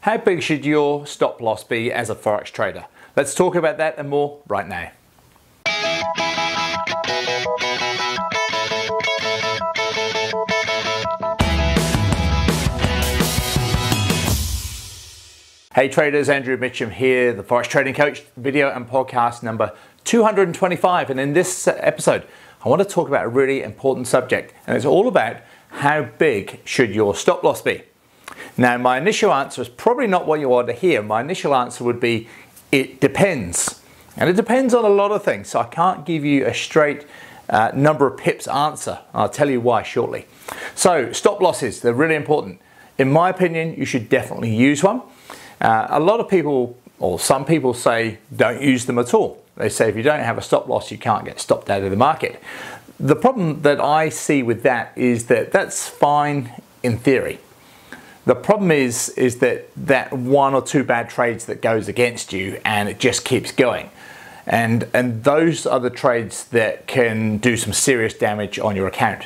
How big should your stop loss be as a Forex trader? Let's talk about that and more right now. Hey traders, Andrew Mitchem here, the Forex Trading Coach, video and podcast number 225. And in this episode, I want to talk about a really important subject, and it's all about how big should your stop loss be. Now, my initial answer is probably not what you want to hear. My initial answer would be, it depends. And it depends on a lot of things, so I can't give you a straight number of pips answer. I'll tell you why shortly. So, stop losses, they're really important. In my opinion, you should definitely use one. A lot of people, or some people say, don't use them at all. They say if you don't have a stop loss, you can't get stopped out of the market. The problem that I see with that is that that's fine in theory. The problem is that one or two bad trades that goes against you and it just keeps going. And those are the trades that can do some serious damage on your account.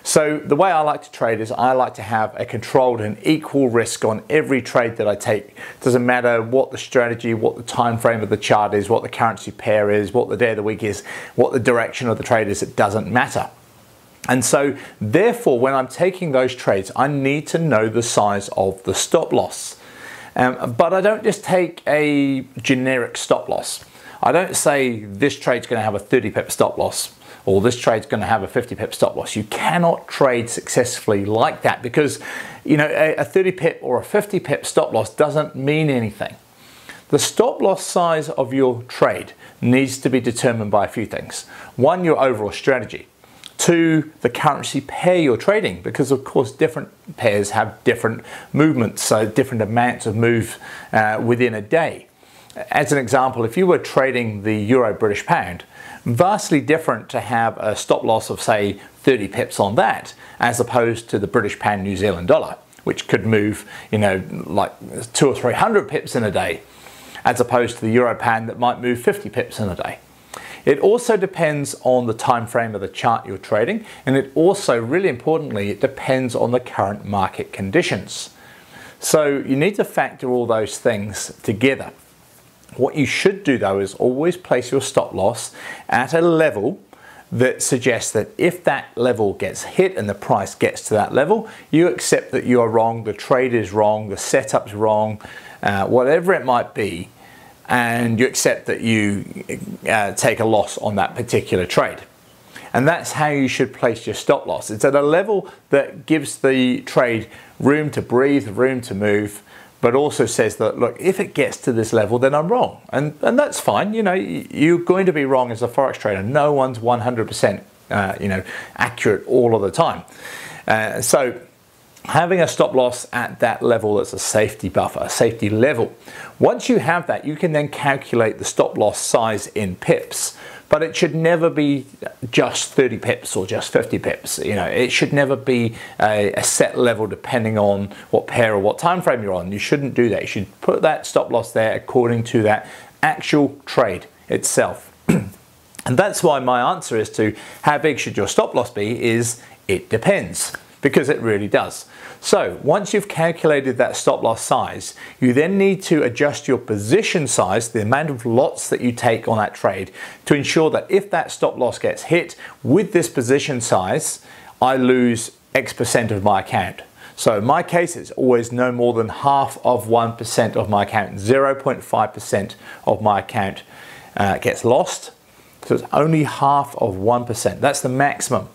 So the way I like to trade is I like to have a controlled and equal risk on every trade that I take. Doesn't matter what the strategy, what the time frame of the chart is, what the currency pair is, what the day of the week is, what the direction of the trade is, it doesn't matter. And so therefore, when I'm taking those trades, I need to know the size of the stop loss. But I don't just take a generic stop loss. I don't say this trade's going to have a 30 pip stop loss or this trade's going to have a 50 pip stop loss. You cannot trade successfully like that because, you know, a 30 pip or a 50 pip stop loss doesn't mean anything. The stop loss size of your trade needs to be determined by a few things. One, your overall strategy. Two, the currency pair you're trading, because of course different pairs have different movements, so different amounts of move within a day. As an example, if you were trading the Euro British Pound, vastly different to have a stop loss of say 30 pips on that, as opposed to the British Pound New Zealand dollar, which could move, you know, like 200 or 300 pips in a day, as opposed to the Euro Pound that might move 50 pips in a day. It also depends on the time frame of the chart you're trading, and it also, really importantly, it depends on the current market conditions. So you need to factor all those things together. What you should do though is always place your stop loss at a level that suggests that if that level gets hit and the price gets to that level, you accept that you are wrong, the trade is wrong, the setup's wrong, whatever it might be, and you accept that you take a loss on that particular trade. And that's how you should place your stop loss. It's at a level that gives the trade room to breathe, room to move, but also says that, look, if it gets to this level, then I'm wrong. And that's fine. You know, you're going to be wrong as a Forex trader. No one's 100% accurate all of the time. So having a stop loss at that level that's a safety buffer, a safety level. Once you have that, you can then calculate the stop loss size in pips, but it should never be just 30 pips or just 50 pips. You know, it should never be a set level depending on what pair or what time frame you're on. You shouldn't do that. You should put that stop loss there according to that actual trade itself. And that's why my answer is to how big should your stop loss be is it depends. Because it really does. So once you've calculated that stop loss size, you then need to adjust your position size, the amount of lots that you take on that trade, to ensure that if that stop loss gets hit with this position size, I lose X% of my account. So in my case, it's always no more than half of 1% of my account. 0.5% of my account gets lost. So it's only half of 1%. That's the maximum.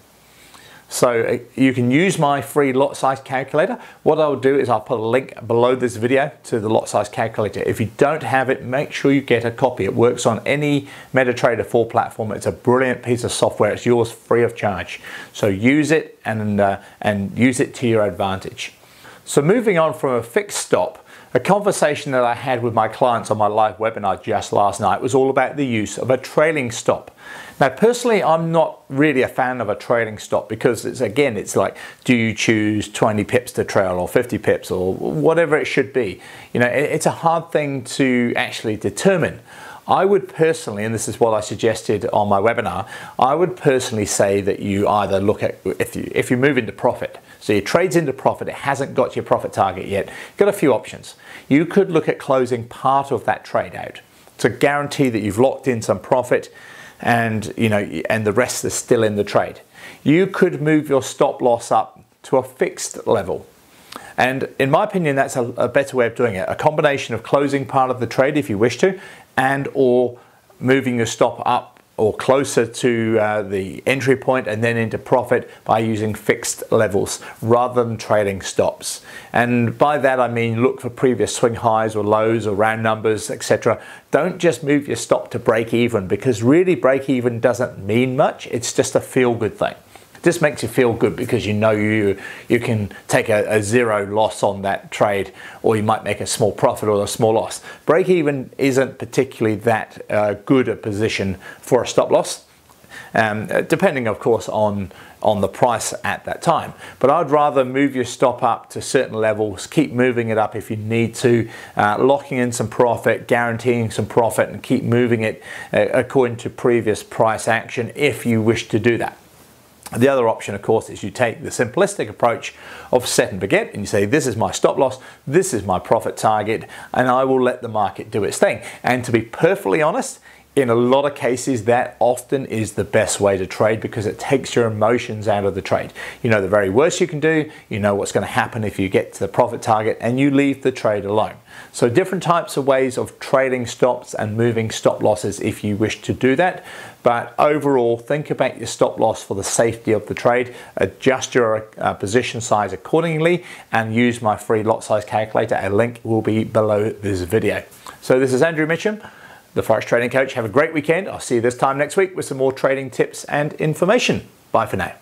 So you can use my free lot size calculator. What I'll do is I'll put a link below this video to the lot size calculator. If you don't have it, make sure you get a copy. It works on any MetaTrader 4 platform. It's a brilliant piece of software. It's yours free of charge. So use it and use it to your advantage. So moving on from a fixed stop, a conversation that I had with my clients on my live webinar just last night was all about the use of a trailing stop. Now, personally, I'm not really a fan of a trailing stop because it's like, do you choose 20 pips to trail or 50 pips or whatever it should be? You know, it's a hard thing to actually determine. I would personally, and this is what I suggested on my webinar, I would personally say that you either look at, if you move into profit, So your trade's into profit, it hasn't got your profit target yet. You've got a few options. You could look at closing part of that trade out to guarantee that you've locked in some profit and the rest is still in the trade. You could move your stop loss up to a fixed level. And in my opinion, that's a better way of doing it. A combination of closing part of the trade if you wish to, and or moving your stop up or closer to the entry point and then into profit by using fixed levels rather than trading stops. And by that I mean look for previous swing highs or lows or round numbers, etc. Don't just move your stop to break even, because really break even doesn't mean much. It's just a feel good thing. This makes you feel good because you know you can take a zero loss on that trade, or you might make a small profit or a small loss. Break even isn't particularly that good a position for a stop loss, depending of course on the price at that time. But I'd rather move your stop up to certain levels, keep moving it up if you need to, locking in some profit, guaranteeing some profit, and keep moving it according to previous price action if you wish to do that. The other option, of course, is you take the simplistic approach of set and forget, and you say, this is my stop loss, this is my profit target, and I will let the market do its thing. And to be perfectly honest, in a lot of cases, that often is the best way to trade, because it takes your emotions out of the trade. You know the very worst you can do, you know what's going to happen if you get to the profit target, and you leave the trade alone. So different types of ways of trading stops and moving stop losses if you wish to do that. But overall, think about your stop loss for the safety of the trade, adjust your position size accordingly, and use my free lot size calculator. A link will be below this video. So this is Andrew Mitchem, the Forex Trading Coach. Have a great weekend. I'll see you this time next week with some more trading tips and information. Bye for now.